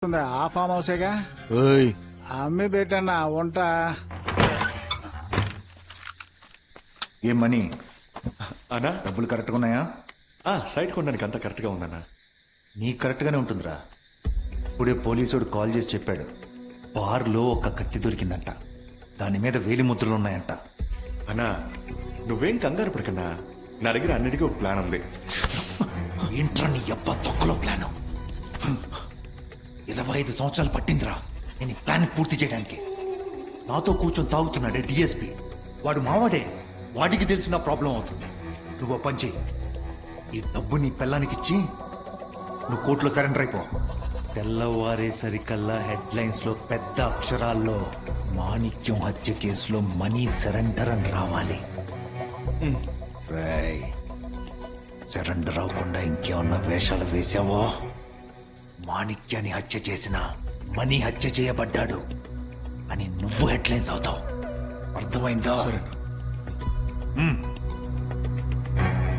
ఆ ఫామ్ హౌసేగా ఓయ్ అమ్మి పెట్టన్న వంట. ఏం మనీ అన్నా డబ్బులు కరెక్ట్గా ఉన్నాయా? సైట్ కొనడానికి అంతా కరెక్ట్గా ఉందన్నా. నీకు కరెక్ట్గానే ఉంటుందిరా. ఇప్పుడే పోలీసుడు కాల్ చేసి చెప్పాడు, బార్లో ఒక కత్తి దొరికిందంట, దాని మీద వేలి ముద్రలు ఉన్నాయంట. అన్నా నువ్వేం కంగారు పడకన్నా, నా దగ్గర అన్నిటికీ ఒక ప్లాన్ ఉంది. ఏంట్రా నీ అబ్బా తొక్కలో ప్లాను? 25 సంవత్సరాలు పట్టిందిరా నేను ఈ ప్లాన్ పూర్తి చేయడానికి. నాతో కూర్చొని తాగుతున్నాడే డిఎస్పి, వాడు మావాడే, వాడికి తెలిసిన ప్రాబ్లం అవుతుంది. నువ్వు పని చెయ్యి, ఈ డబ్బు నీ పిల్లానికి ఇచ్చి నువ్వు కోర్టులో సరెండర్ అయిపో. తెల్లవారేసరికల్లా హెడ్లైన్స్ లో పెద్ద అక్షరాల్లో మాణిక్యం హత్య కేసులో మనీ సరెండర్ అని రావాలి. రేయ్, సరెండర్ అవ్వకుండా ఇంకేమన్నా వేషాలు వేసావో మాణిక్యాన్ని హత్య చేసిన మనీ హత్య చేయబడ్డాడు అని నువ్వు హెడ్లైన్స్ అవుతావు. అర్థమైందా? సరే